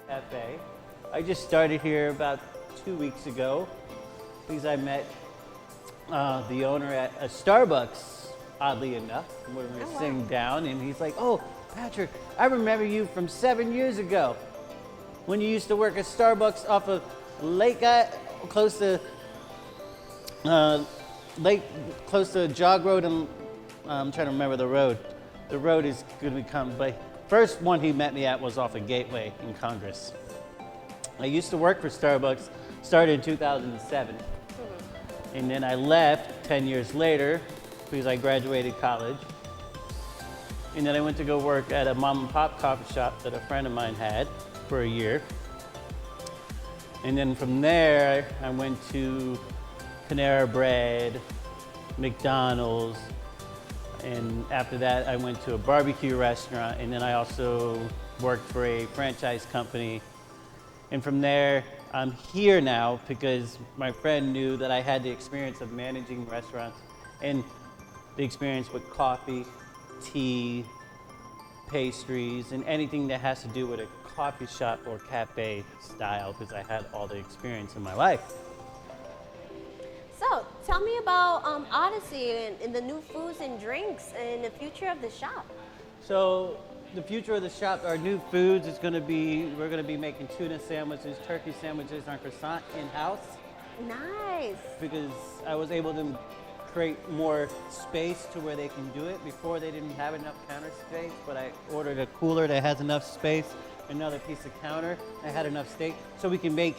Cafe. I just started here about 2 weeks ago because I met the owner at a Starbucks, oddly enough, when we were sitting down, and he's like, "Oh, Patrick, I remember you from 7 years ago when you used to work at Starbucks off of Lake, close to Jog Road, and I'm trying to remember the road. The road is going to become, but first one he met me at was off of Gateway in Congress. I used to work for Starbucks, started in 2007, and then I left 10 years later because I graduated college. And then I went to go work at a mom and pop coffee shop that a friend of mine had for a year. And then from there, I went to Panera Bread, McDonald's, and after that, I went to a barbecue restaurant, and then I also worked for a franchise company. And from there, I'm here now because my friend knew that I had the experience of managing restaurants and the experience with coffee, tea, pastries, and anything that has to do with a coffee shop or cafe style, because I had all the experience in my life. So, tell me about Odyssey and the new foods and drinks and the future of the shop. So the future of the shop, our new foods is going to be, we're going to be making tuna sandwiches, turkey sandwiches, and croissant in-house. Nice. Because I was able to create more space to where they can do it. Before they didn't have enough counter space, but I ordered a cooler that has enough space, another piece of counter that had enough space, so we can make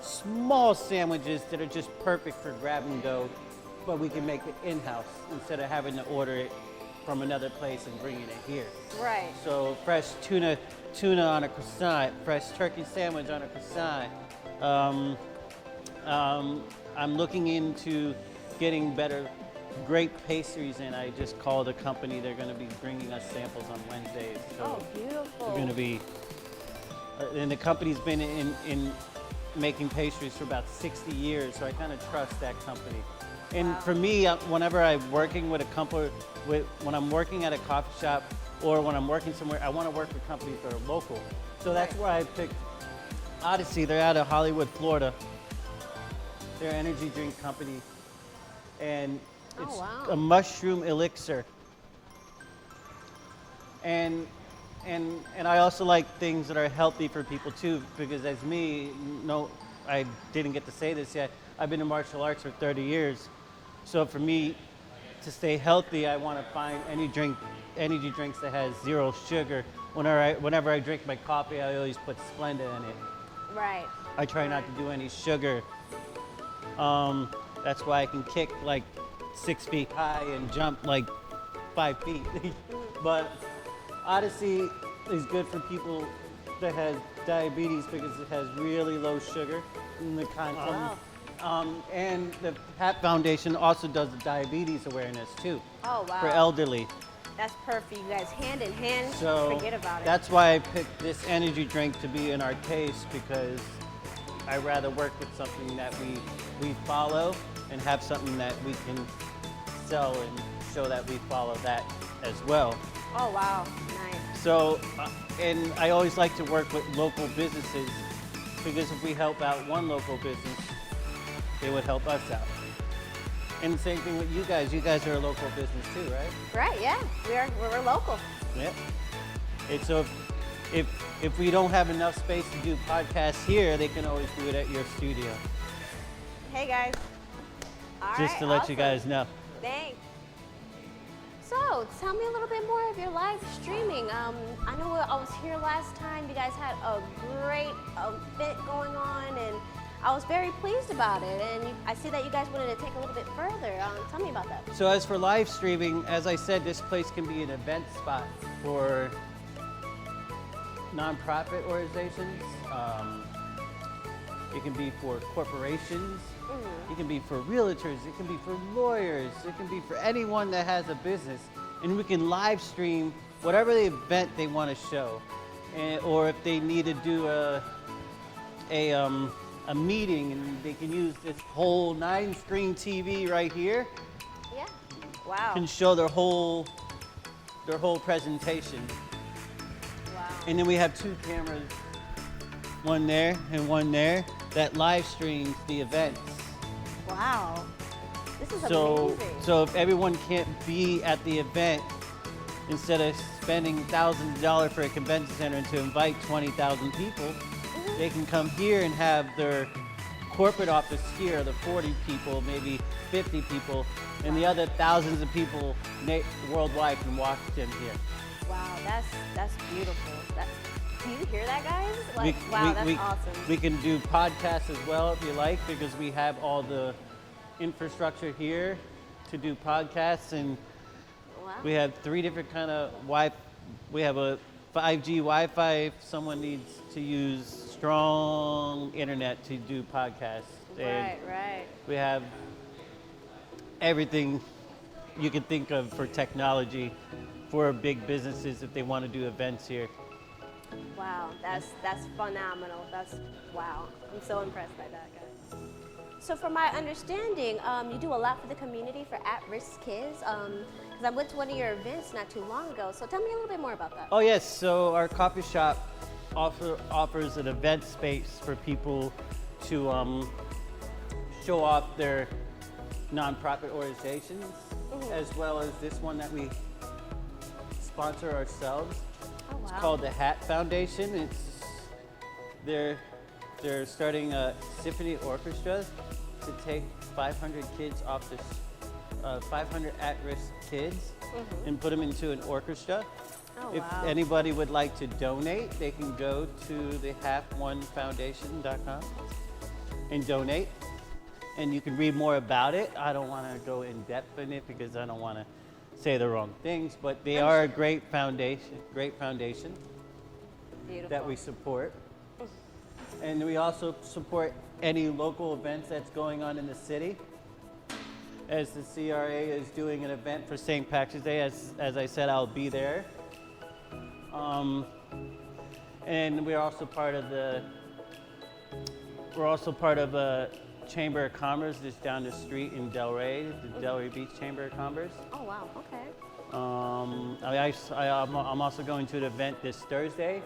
small sandwiches that are just perfect for grab and go, but we can make it in-house instead of having to order it from another place and bringing it here. Right. So fresh tuna on a croissant, fresh turkey sandwich on a croissant. I'm looking into getting great pastries, and I just called a company. They're going to be bringing us samples on Wednesdays. So beautiful. we're going to be, and the company's been in making pastries for about 60 years, so I kind of trust that company. And for me, whenever I'm working with a company, when I'm working at a coffee shop or when I'm working somewhere, I want to work with companies that are local. So that's why I picked Odyssey. They're out of Hollywood, Florida. They're an energy drink company, and it's a mushroom elixir. And I also like things that are healthy for people too, because as me, no, I didn't get to say this yet, I've been in martial arts for 30 years. So for me to stay healthy, I want to find energy drinks that has zero sugar. Whenever I drink my coffee, I always put Splenda in it. Right. I try not to do any sugar. That's why I can kick like 6 feet high and jump like 5 feet. But Odyssey is good for people that has diabetes because it has really low sugar in the content. And the HAP Foundation also does the diabetes awareness too. Oh, wow. For elderly. That's perfect, you guys. Hand in hand, So forget about it. that's why I picked this energy drink to be in our case, because I'd rather work with something that we follow and have something that we can sell and show that we follow that as well. Oh, wow. Nice. So, and I always like to work with local businesses, because if we help out one local business, it would help us out. And the same thing with you guys. You guys are a local business too, right? Right, yeah. We're local. Yep. And so if we don't have enough space to do podcasts here, they can always do it at your studio. Hey, guys. All Just right, to let awesome. you guys know. Thanks. So, tell me a little bit more of your live streaming. I know I was here last time. You guys had a great event going on, and I was very pleased about it. And I see that you guys wanted to take a little bit further. Tell me about that. So as for live streaming, as I said, this place can be an event spot for nonprofit organizations. It can be for corporations. It can be for realtors. It can be for lawyers. It can be for anyone that has a business. And we can live stream whatever the event they want to show. Or if they need to do a meeting, and they can use this whole 9-screen TV right here. Yeah. Wow. Can show their whole presentation. Wow. And then we have 2 cameras one there, and one there that live streams the events. Wow. This is So, amazing. so if everyone can't be at the event, instead of spending thousands of dollars for a convention center and to invite 20,000 people, they can come here and have their corporate office here, the 40 people, maybe 50 people, and the other thousands of people worldwide can watch them here. Wow, that's beautiful. Do you hear that, guys? Like, wow, that's awesome. We can do podcasts as well if you like, because we have all the infrastructure here to do podcasts, and Wow. we have 3 different kind of we have a 5G Wi-Fi if someone needs to use strong internet to do podcasts. And Right. we have everything you can think of for technology for big businesses if they want to do events here. Wow, that's phenomenal. Wow. I'm so impressed by that, guys. So from my understanding, you do a lot for the community for at-risk kids. Because I went to one of your events not too long ago. So tell me a little bit more about that. Oh yes, so our coffee shop offers an event space for people to show off their nonprofit organizations, as well as this one that we sponsor ourselves. Oh, wow. It's called the Hat Foundation. They're starting a symphony orchestra to take 500 kids off this, 500 at-risk kids, and put them into an orchestra. Oh, If wow. anybody would like to donate, they can go to the halfonefoundation.com and donate. And you can read more about it. I don't want to go in depth in it because I don't want to say the wrong things, but they are a great foundation Beautiful. that we support. And we also support any local events that's going on in the city. As the CRA is doing an event for St. Patrick's Day, as I said, I'll be there. And we're also part of a Chamber of Commerce just down the street in Delray, the Delray Beach Chamber of Commerce. Oh, wow. Okay. I'm also going to an event this Thursday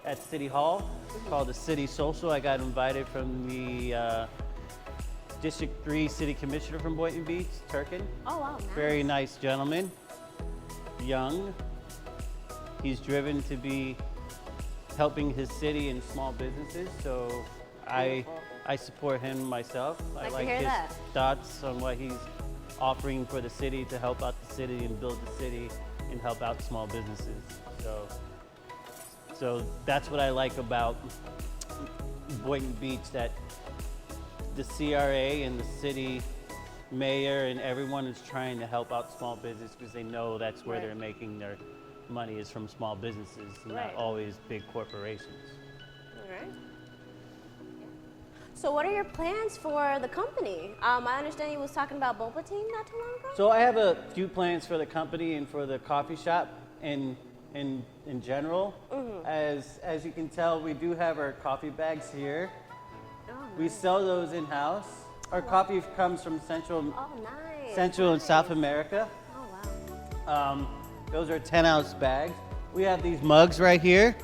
at City Hall called the City Social. I got invited from the District 3 City Commissioner from Boynton Beach, Turkin. Oh, wow. Nice. Very nice gentleman, young. He's driven to be helping his city and small businesses, so Beautiful. I support him myself. I Like to like hear his that. thoughts on what he's offering for the city to help out the city and build the city and help out small businesses. So that's what I like about Boynton Beach, that the CRA and the city mayor and everyone is trying to help out small business because they know that's where Right. they're making their money is from small businesses, Right. not always big corporations. All right. So what are your plans for the company? I understand you was talking about boba tea not too long ago. So I have a few plans for the company and for the coffee shop and in general. As you can tell, we do have our coffee bags here. Oh, We nice. sell those in-house. Our coffee comes from Central Oh, nice. and nice. South America. Oh, wow. Those are 10-ounce bags. We have these mugs right here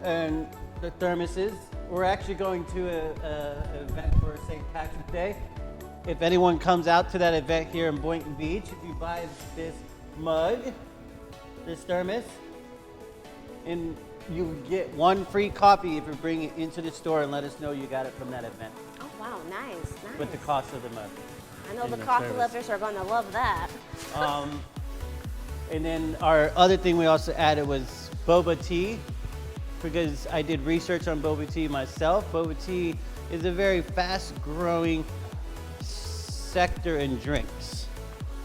and the thermoses. We're actually going to an event for St. Patrick's Day. If anyone comes out to that event here in Boynton Beach, if you buy this mug, this thermos, and you get one free coffee if you bring it into the store and let us know you got it from that event Oh, wow. Nice. Nice. with the cost of the mug. I know and the the coffee service. lovers are going to love that. And then our other thing we also added was boba tea, because I did research on boba tea myself. Boba tea is a very fast-growing sector in drinks.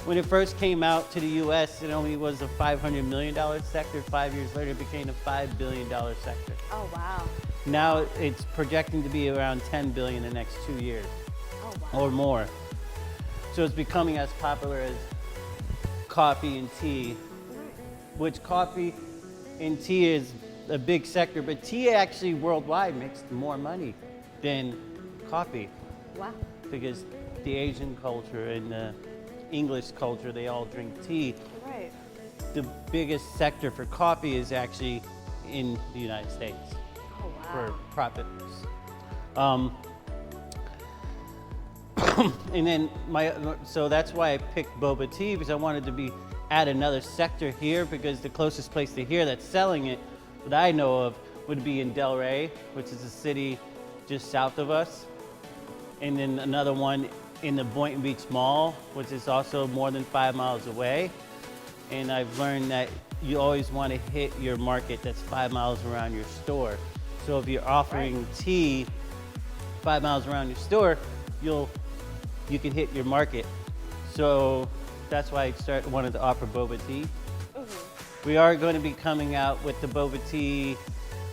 When it first came out to the U.S., it only was a $500 million sector. 5 years later, it became a $5 billion sector. Oh, wow. Now it's projecting to be around $10 billion in the next 2 years Oh, wow. or more. So it's becoming as popular as coffee and tea, which coffee and tea is a big sector, but tea actually worldwide makes more money than coffee, Wow. because the Asian culture and the English culture, they all drink tea. Right. The biggest sector for coffee is actually in the United States. Oh, wow. for profits. And then so that's why I picked boba tea, because I wanted to add another sector here, because the closest place to here that's selling it that I know of would be in Delray, which is a city just south of us. And then another one in the Boynton Beach Mall, which is also more than 5 miles away. And I've learned that you always want to hit your market that's 5 miles around your store. So if you're offering tea 5 miles around your store, you can hit your market. So that's why I wanted to offer boba tea. Mm-hmm. We are going to be coming out with the boba tea.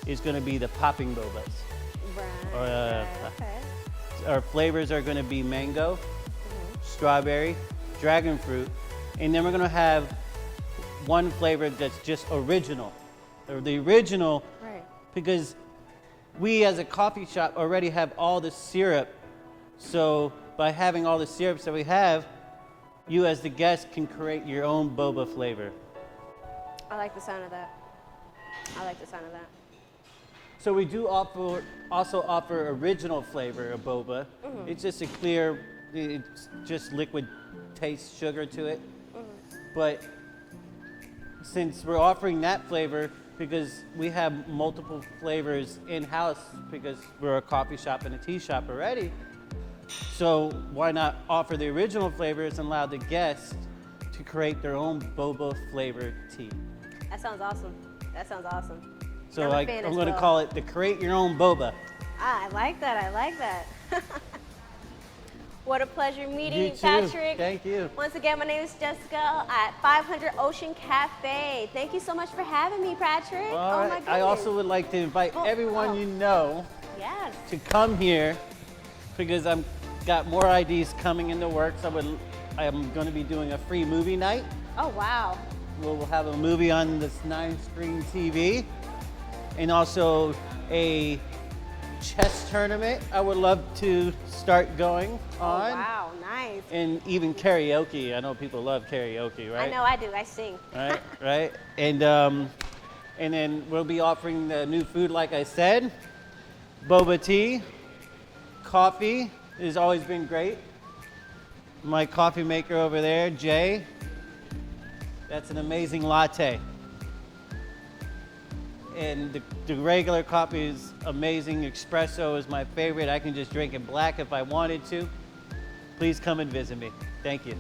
Is going to be the popping bobas. Right. Okay. Our flavors are going to be mango, strawberry, dragon fruit, and then we're going to have one flavor that's just original. Or the original, Right. because we as a coffee shop already have all the syrup. So by having all the syrups that we have, you as the guest can create your own boba flavor. I like the sound of that. I like the sound of that. So we do also offer original flavor of boba. Mm-hmm. It's just it's just liquid taste sugar to it. Mm-hmm. But since we're offering that flavor, because we have multiple flavors in-house, because we're a coffee shop and a tea shop already, so why not offer the original flavors and allow the guests to create their own boba flavored tea? That sounds awesome. That sounds awesome. So I'm going to call it the Create Your Own Boba. I like that. I like that. What a pleasure meeting You you, too. Patrick. Thank you. Once again, my name is Jessica at 500 Ocean Cafe. Thank you so much for having me, Patrick. All oh right. my goodness. I also would like to invite everyone you know Yes. to come here, because I've got more ideas coming in the works. I am going to be doing a free movie night. Oh, wow. We'll have a movie on this 9-screen TV, and also a chess tournament I would love to start going on. Oh, wow. Nice. And even karaoke. I know people love karaoke, right? I know I do. I sing. Right, right. And then we'll be offering the new food, like I said. Boba tea, coffee has always been great. My coffee maker over there, Jay, that's an amazing latte. And the regular coffee is amazing. Espresso is my favorite. I can just drink it black if I wanted to. Please come and visit me. Thank you.